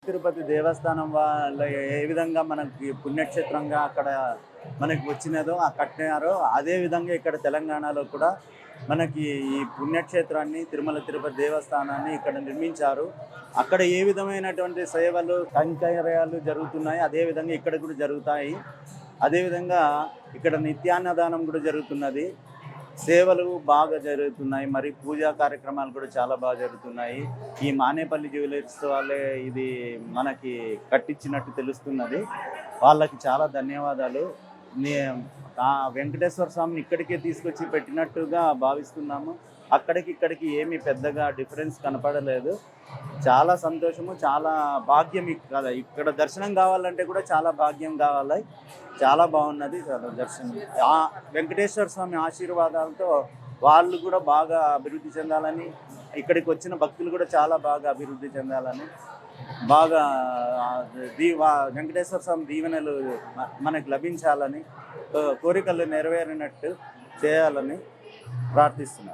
తిరుపతి దేవస్థానం వాళ్ళ ఏ విధంగా మనకి పుణ్యక్షేత్రంగా అక్కడ మనకి వచ్చినదో ఆ కట్టినారో అదే విధంగా ఇక్కడ తెలంగాణలో కూడా మనకి ఈ పుణ్యక్షేత్రాన్ని తిరుమల తిరుపతి దేవస్థానాన్ని ఇక్కడ నిర్మించారు. అక్కడ ఏ విధమైనటువంటి సేవలు కైంకర్యాలు జరుగుతున్నాయి అదే విధంగా ఇక్కడ కూడా జరుగుతాయి. అదేవిధంగా ఇక్కడ నిత్యాన్నదానం కూడా జరుగుతున్నది. సేవలు బాగా జరుగుతున్నాయి. మరి పూజా కార్యక్రమాలు కూడా చాలా బాగా జరుగుతున్నాయి. ఈ మానేపల్లి జ్యువెలర్స్ వాళ్ళే ఇది మనకి కట్టించినట్టు తెలుస్తున్నది. వాళ్ళకి చాలా ధన్యవాదాలు. వెంకటేశ్వర స్వామిని ఇక్కడికే తీసుకొచ్చి పెట్టినట్టుగా భావిస్తున్నాము. అక్కడికి ఇక్కడికి ఏమీ పెద్దగా డిఫరెన్స్ కనపడలేదు. చాలా సంతోషము, చాలా భాగ్యం. కదా ఇక్కడ దర్శనం కావాలంటే కూడా చాలా భాగ్యం కావాలి. చాలా బాగున్నది దర్శనం. వెంకటేశ్వర స్వామి ఆశీర్వాదాలతో వాళ్ళు కూడా బాగా అభివృద్ధి చెందాలని, ఇక్కడికి వచ్చిన భక్తులు కూడా చాలా బాగా అభివృద్ధి చెందాలని, బాగా వెంకటేశ్వర స్వామి దీవెనలు మనకు లభించాలని, కోరికలు నెరవేరినట్టు చేయాలని ప్రార్థిస్తున్నాను.